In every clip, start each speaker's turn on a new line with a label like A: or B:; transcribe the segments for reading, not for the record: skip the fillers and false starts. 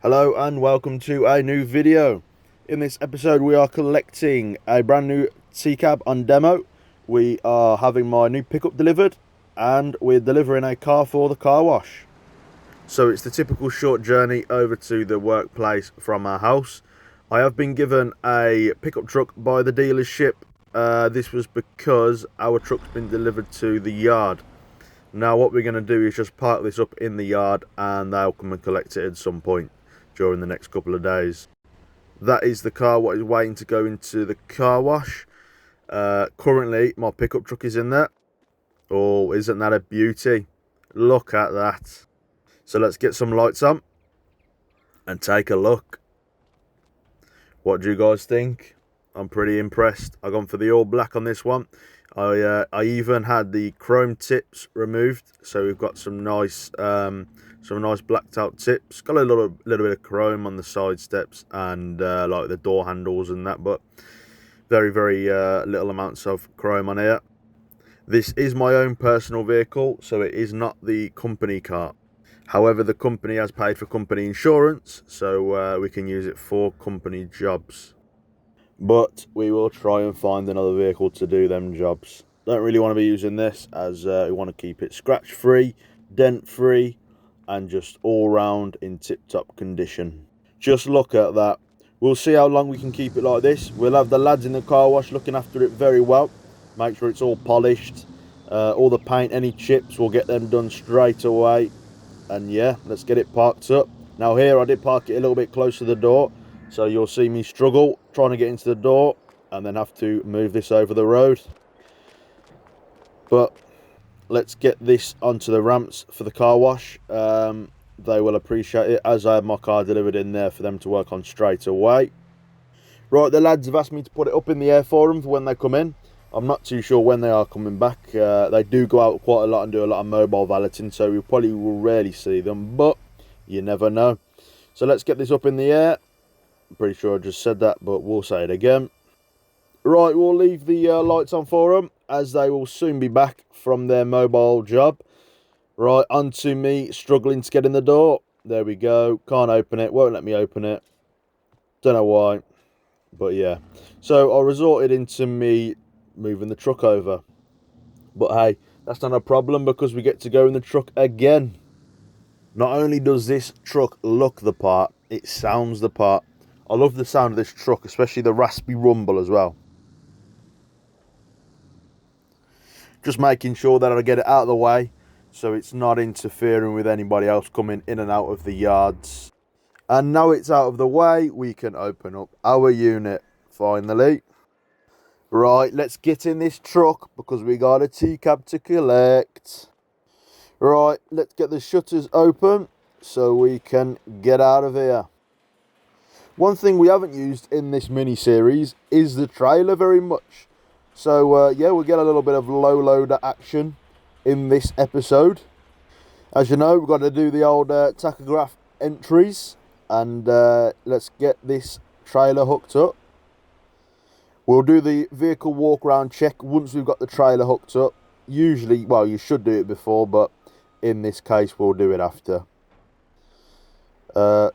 A: Hello and welcome to a new video. In this episode we are collecting a brand new T-cab on demo. We are having my new pickup delivered and we're delivering a car for the car wash. So it's the typical short journey over to the workplace from our house. I have been given a pickup truck by the dealership. This was because our truck's been delivered to the yard. Now what we're going to do is just park this up in the yard and they'll come and collect it at some point during the next couple of days. That is the car what is waiting to go into the car wash. Currently my pickup truck is in there. Oh, isn't that a beauty? Look at that. So let's get some lights on and take a look. What do you guys think? I'm pretty impressed. I've gone for the all black on this one. I even had the chrome tips removed, so we've got some nice blacked out tips. Got a little bit of chrome on the side steps and like the door handles and that, but very little amounts of chrome on here. This is my own personal vehicle, so it is not the company car. However, the company has paid for company insurance, so we can use it for company jobs. But we will try and find another vehicle to do them jobs. Don't really want to be using this, as we want to keep it scratch free, dent free, and just all round in tip-top condition. Just look at that. We'll see how long we can keep it like this. We'll have the lads in the car wash looking after it very well. Make sure it's all polished. All the paint, any chips, we'll get them done straight away. And yeah, let's get it parked up. Now here I did park it a little bit close to the door, so you'll see me struggle trying to get into the door and then have to move this over the road. But let's get this onto the ramps for the car wash. They will appreciate it, as I have my car delivered in there for them to work on straight away. Right, the lads have asked me to put it up in the air for them for when they come in. I'm not too sure when they are coming back. They do go out quite a lot and do a lot of mobile valeting, so we probably will rarely see them, but you never know. So let's get this up in the air. I'm pretty sure I just said that, but we'll say it again. Right, we'll leave the lights on for them, as they will soon be back from their mobile job. Right, on to me struggling to get in the door. There we go. Can't open it. Won't let me open it. Don't know why, but yeah. So I resorted into me moving the truck over. But hey, that's not a problem because we get to go in the truck again. Not only does this truck look the part, it sounds the part. I love the sound of this truck, especially the raspy rumble as well. Just making sure that I get it out of the way so it's not interfering with anybody else coming in and out of the yards. And now it's out of the way, we can open up our unit finally. Right, let's get in this truck because we got a T-cab to collect. Right, let's get the shutters open so we can get out of here. One thing we haven't used in this mini-series is the trailer very much. So, yeah, we'll get a little bit of low-loader action in this episode. As you know, we've got to do the old tachograph entries. And let's get this trailer hooked up. We'll do the vehicle walk around check once we've got the trailer hooked up. Usually, well, you should do it before, but in this case, we'll do it after.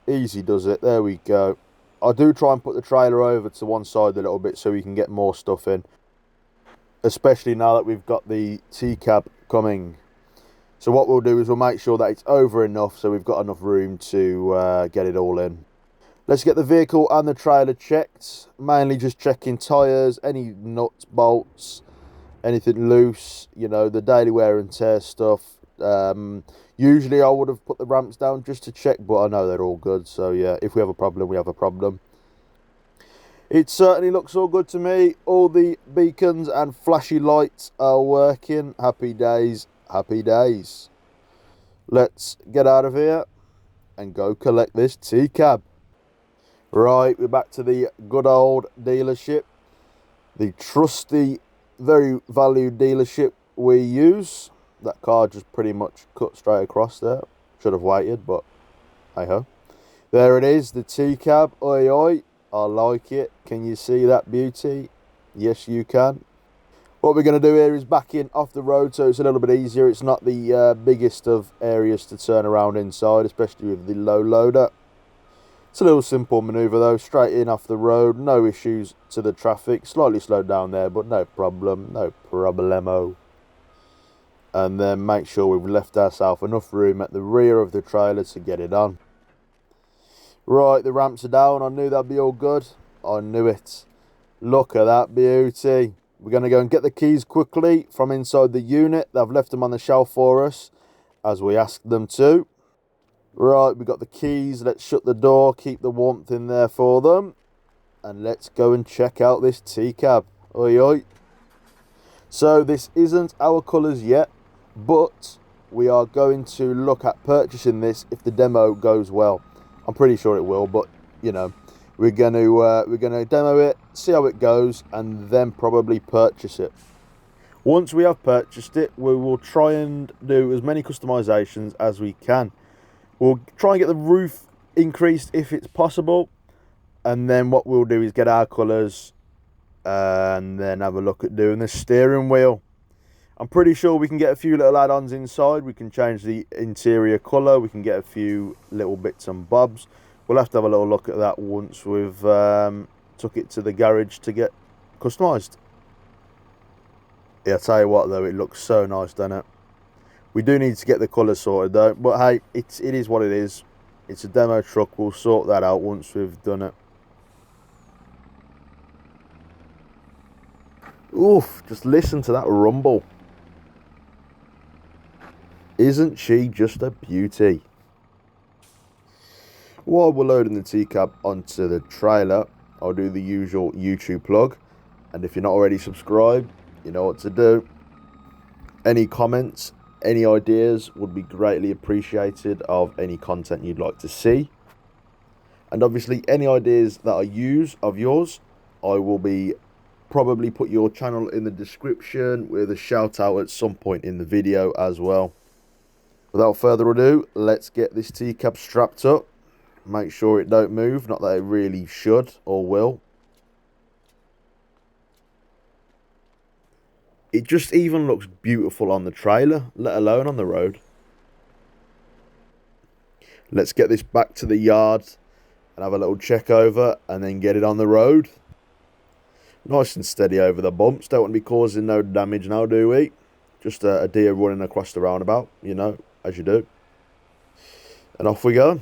A: Easy does it. There we go. I do try and put the trailer over to one side a little bit so we can get more stuff in. Especially now that we've got the T-cab coming. So what we'll do is we'll make sure that it's over enough so we've got enough room to get it all in. Let's get the vehicle and the trailer checked. Mainly just checking tyres, any nuts, bolts, anything loose, you know, the daily wear and tear stuff. Usually I would have put the ramps down just to check, but I know they're all good. So yeah, if we have a problem, we have a problem. It certainly looks all good to me. All the beacons and flashy lights are working. Happy days, happy days. Let's get out of here and go collect this T-cab. Right, we're back to the good old dealership. The trusty, very valued dealership we use. That car just pretty much cut straight across there. Should have waited, but hey-ho. There it is, the T-cab. Oi, oi. I like it. Can you see that beauty? Yes, you can. What we're going to do here is back in off the road, so it's a little bit easier. It's not the biggest of areas to turn around inside, especially with the low loader. It's a little simple manoeuvre though, straight in off the road, no issues to the traffic, slightly slowed down there, but no problem, no problemo. And then make sure we've left ourselves enough room at the rear of the trailer to get it on. Right, the ramps are down, I knew that'd be all good, I knew it. Look at that beauty. We're going to go and get the keys quickly from inside the unit. They've left them on the shelf for us, as we asked them to. Right, we've got the keys. Let's shut the door, keep the warmth in there for them. And let's go and check out this T-cab. Oi, oi. So this isn't our colours yet, but we are going to look at purchasing this if the demo goes well. I'm pretty sure it will, but, you know, we're going to demo it, see how it goes, and then probably purchase it. Once we have purchased it, we will try and do as many customizations as we can. We'll try and get the roof increased if it's possible, and then what we'll do is get our colours and then have a look at doing the steering wheel. I'm pretty sure we can get a few little add-ons inside. We can change the interior colour, we can get a few little bits and bobs. We'll have to have a little look at that once we've took it to the garage to get customised. Yeah, I'll tell you what though, it looks so nice, doesn't it? We do need to get the colours sorted though, but hey, it is what it is. It's a demo truck, we'll sort that out once we've done it. Oof, just listen to that rumble. Isn't she just a beauty? While we're loading the T-cab onto the trailer, I'll do the usual YouTube plug. And if you're not already subscribed, you know what to do. Any comments, any ideas would be greatly appreciated of any content you'd like to see. And obviously any ideas that I use of yours, I will be probably put your channel in the description with a shout out at some point in the video as well. Without further ado, let's get this T-cab strapped up. Make sure it don't move, not that it really should or will. It just even looks beautiful on the trailer, let alone on the road. Let's get this back to the yard and have a little check over and then get it on the road. Nice and steady over the bumps, don't want to be causing no damage now, do we? Just a deer running across the roundabout, you know, as you do. And off we go.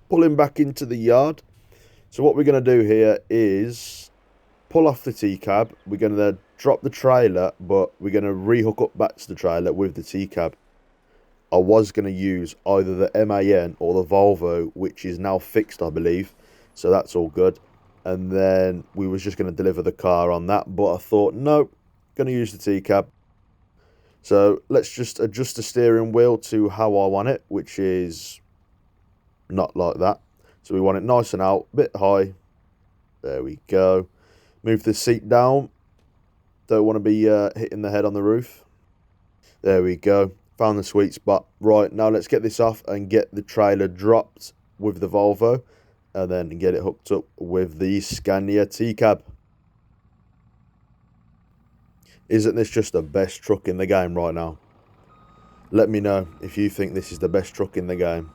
A: Pulling back into the yard. So what we're going to do here is pull off the T-cab. We're going to drop the trailer, but we're going to re-hook up back to the trailer with the T-cab. I was going to use either the MAN or the Volvo, which is now fixed, I believe. So that's all good. And then we was just going to deliver the car on that, but I thought, no, going to use the T-cab. So let's just adjust the steering wheel to how I want it, which is not like that. So we want it nice and out, a bit high. There we go. Move the seat down. Don't want to be hitting the head on the roof. There we go. Found the sweet spot. Right, now let's get this off and get the trailer dropped with the Volvo. And then get it hooked up with the Scania T-cab. Isn't this just the best truck in the game right now? Let me know if you think this is the best truck in the game.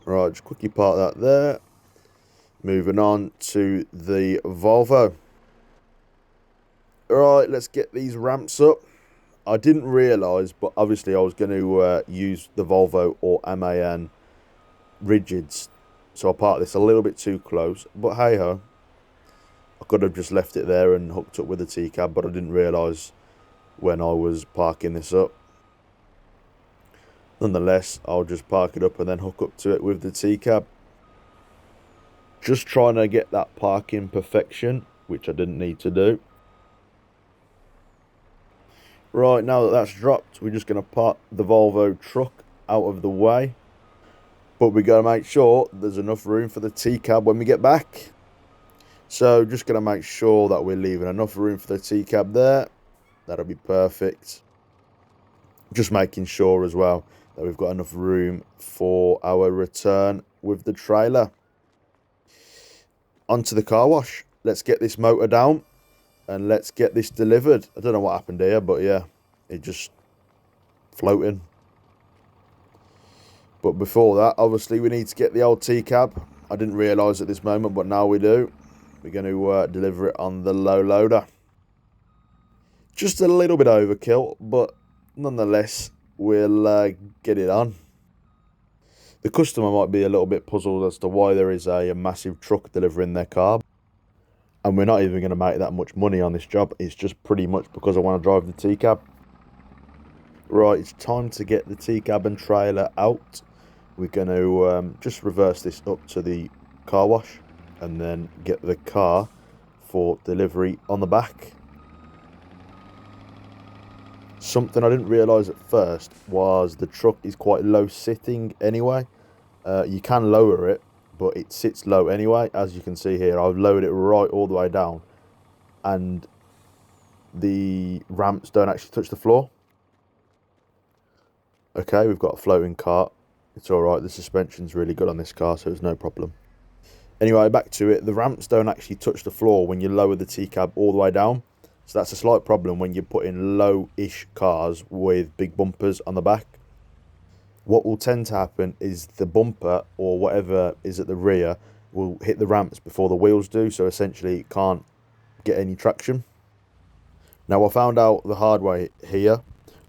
A: Right, just quickly park that there. Moving on to the Volvo. Alright, let's get these ramps up. I didn't realise, but obviously I was going to use the Volvo or MAN rigids. So I parked this a little bit too close, but hey ho. I could have just left it there and hooked up with the T-cab, but I didn't realise when I was parking this up. Nonetheless, I'll just park it up and then hook up to it with the T-cab. Just trying to get that parking perfection, which I didn't need to do. Right, now that that's dropped, we're just going to park the Volvo truck out of the way. But we got to make sure there's enough room for the T-cab when we get back. So just going to make sure that we're leaving enough room for the T-cab there. That'll be perfect. Just making sure as well that we've got enough room for our return with the trailer. Onto the car wash. Let's get this motor down and let's get this delivered. I don't know what happened here, but yeah, it just floating. But before that, obviously, we need to get the old T-cab. I didn't realise at this moment, but now we do. We're going to deliver it on the low loader. Just a little bit overkill, but nonetheless, we'll get it on. The customer might be a little bit puzzled as to why there is a massive truck delivering their car. And we're not even going to make that much money on this job. It's just pretty much because I want to drive the T-cab. Right, it's time to get the T-cab and trailer out. We're going to just reverse this up to the car wash and then get the car for delivery on the back. Something I didn't realise at first was the truck is quite low sitting anyway. You can lower it, but it sits low anyway. As you can see here, I've lowered it right all the way down and the ramps don't actually touch the floor. Okay, we've got a floating cart. It's alright, the suspension's really good on this car, so it's no problem. Anyway, back to it. The ramps don't actually touch the floor when you lower the T-cab all the way down. So that's a slight problem when you put in low-ish cars with big bumpers on the back. What will tend to happen is the bumper or whatever is at the rear will hit the ramps before the wheels do, so essentially it can't get any traction. Now, I found out the hard way here.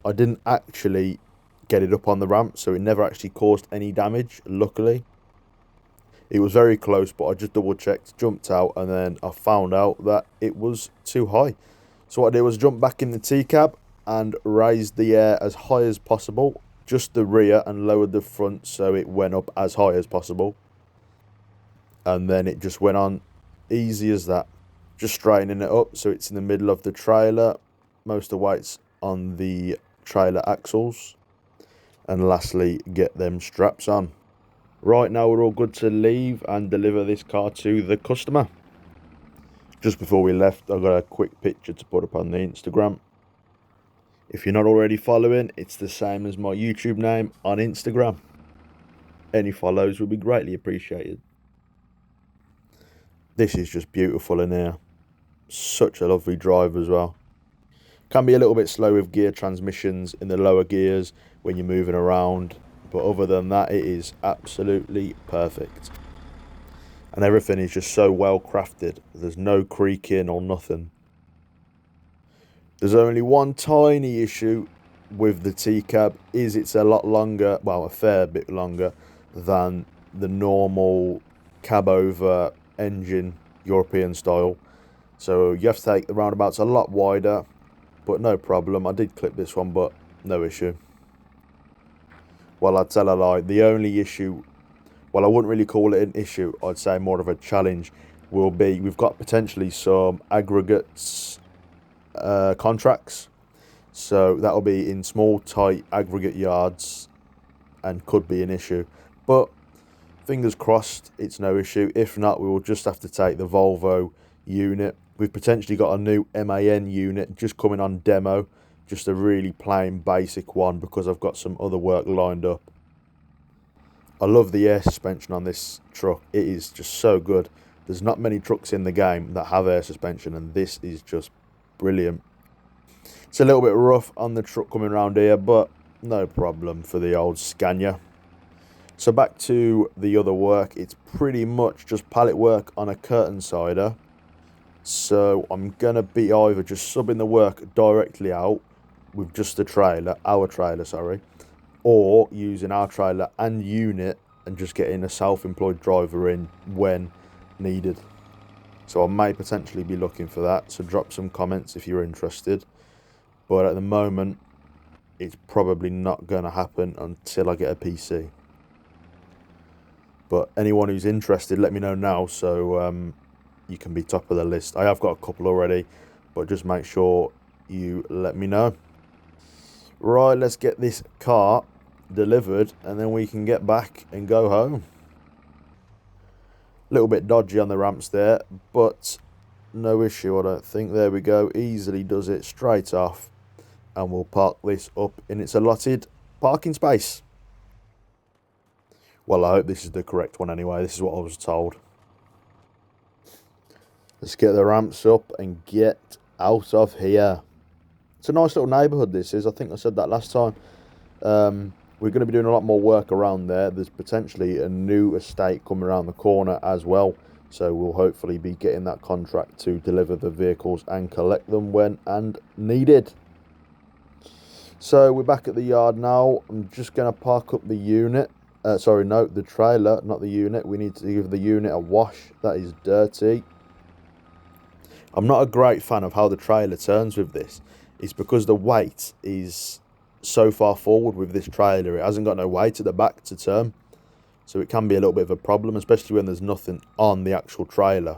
A: I didn't actually get it up on the ramp, so it never actually caused any damage, luckily. It was very close, but I just double checked, jumped out, and then I found out that it was too high. So what I did was jump back in the T-cab and raised the air as high as possible, just the rear, and lowered the front so it went up as high as possible. And then it just went on easy as that. Just straightening it up so it's in the middle of the trailer, most of the weight's on the trailer axles. And lastly, get them straps on. Right, now we're all good to leave and deliver this car to the customer. Just before we left, I got a quick picture to put up on the Instagram. If you're not already following, it's the same as my YouTube name on Instagram. Any follows would be greatly appreciated. This is just beautiful in here. Such a lovely drive as well. Can be a little bit slow with gear transmissions in the lower gears when you're moving around, but other than that, it is absolutely perfect. And everything is just so well crafted. There's no creaking or nothing. There's only one tiny issue with the T-cab, is it's a lot longer, well, a fair bit longer than the normal cab over engine European style. So you have to take the roundabouts a lot wider, but no problem. I did clip this one, but no issue. Well, I'd tell a lie. The only issue, well, I wouldn't really call it an issue. I'd say more of a challenge will be we've got potentially some aggregates contracts. So that'll be in small, tight aggregate yards and could be an issue. But fingers crossed, it's no issue. If not, we will just have to take the Volvo unit. We've potentially got a new MAN unit just coming on demo. Just a really plain basic one because I've got some other work lined up. I love the air suspension on this truck. It is just so good. There's not many trucks in the game that have air suspension, and this is just brilliant. It's a little bit rough on the truck coming around here, but no problem for the old Scania. So back to the other work. It's pretty much just pallet work on a curtain sider. So I'm going to be either just subbing the work directly out with just the trailer, our trailer, sorry, or using our trailer and unit and just getting a self-employed driver in when needed. So I may potentially be looking for that, so drop some comments if you're interested. But at the moment, it's probably not going to happen until I get a PC. But anyone who's interested, let me know now so you can be top of the list. I have got a couple already, but just make sure you let me know. Right, let's get this car delivered and then we can get back and go home. A little bit dodgy on the ramps there, but no issue, I don't think. There we go, easily does it straight off, and we'll park this up in its allotted parking space. Well, I hope this is the correct one anyway. This is what I was told. Let's get the ramps up and get out of here. It's a nice little neighbourhood, this is. I think I said that last time. We're going to be doing a lot more work around there. There's potentially a new estate coming around the corner as well. So we'll hopefully be getting that contract to deliver the vehicles and collect them when and needed. So we're back at the yard now. I'm just going to park up the unit. Sorry, no, the trailer, not the unit. We need to give the unit a wash. That is dirty. I'm not a great fan of how the trailer turns with this. It's because the weight is so far forward with this trailer. It hasn't got no weight at the back to turn. So it can be a little bit of a problem, especially when there's nothing on the actual trailer.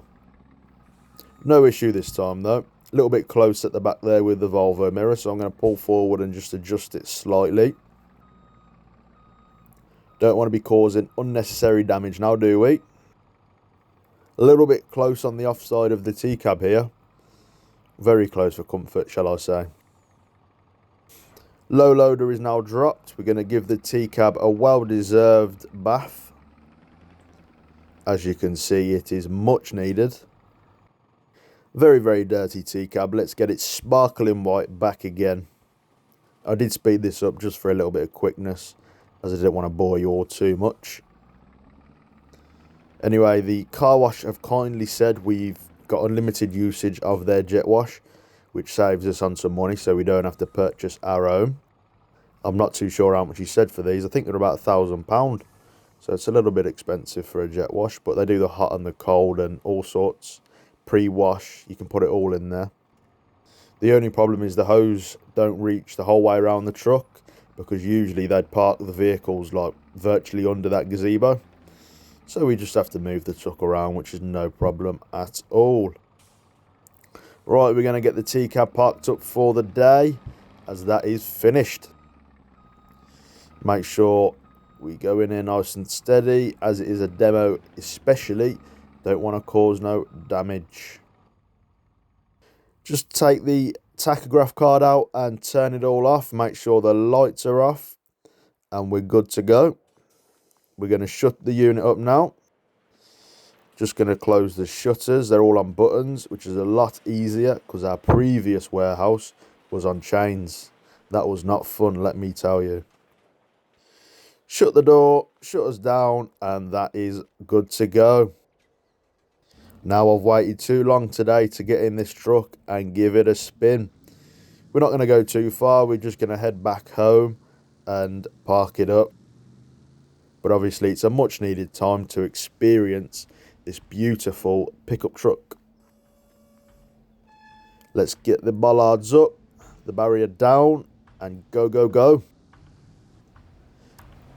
A: No issue this time though. A little bit close at the back there with the Volvo mirror. So I'm going to pull forward and just adjust it slightly. Don't want to be causing unnecessary damage now, do we? A little bit close on the offside of the T-cab here. Very close for comfort, shall I say. Low loader is now dropped. We're going to give the T-cab a well-deserved bath. As you can see, it is much needed. Very, very dirty T-cab. Let's get it sparkling white back again. I did speed this up just for a little bit of quickness, as I didn't want to bore you all too much. Anyway, the car wash have kindly said we've got unlimited usage of their jet wash, which saves us on some money so we don't have to purchase our own. I'm not too sure how much he said for these. I think they're about £1,000. So it's a little bit expensive for a jet wash, but they do the hot and the cold and all sorts. Pre-wash, you can put it all in there. The only problem is the hose don't reach the whole way around the truck, because usually they'd park the vehicles like virtually under that gazebo. So we just have to move the truck around, which is no problem at all. Right, we're going to get the T-cab parked up for the day, as that is finished. Make sure we go in here nice and steady, as it is a demo especially. Don't want to cause no damage. Just take the tachograph card out and turn it all off. Make sure the lights are off, and we're good to go. We're going to shut the unit up now. Just going to close the shutters. They're all on buttons, which is a lot easier because our previous warehouse was on chains. That was not fun, let me tell you. Shut the door, shutters down, and that is good to go. Now I've waited too long today to get in this truck and give it a spin. We're not going to go too far. We're just going to head back home and park it up. But obviously it's a much needed time to experience this beautiful pickup truck. Let's get the bollards up, the barrier down, and go, go, go.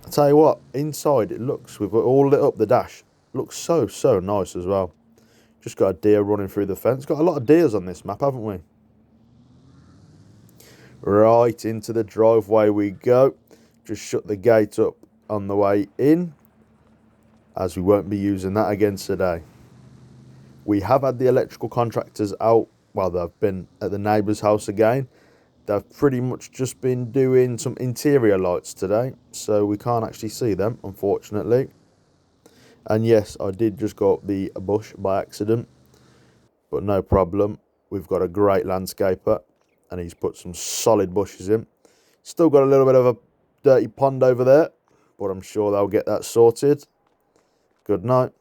A: I tell you what, inside it looks, we've all lit up the dash, looks so, so nice as well. Just got a deer running through the fence. Got a lot of deers on this map, haven't we? Right into the driveway we go. Just shut the gate up on the way in, as we won't be using that again today. We have had the electrical contractors out. Well, they've been at the neighbour's house again. They've pretty much just been doing some interior lights today, so we can't actually see them, unfortunately. And yes, I did just go up the bush by accident, but no problem. We've got a great landscaper, and he's put some solid bushes in. Still got a little bit of a dirty pond over there, but I'm sure they'll get that sorted. Good night.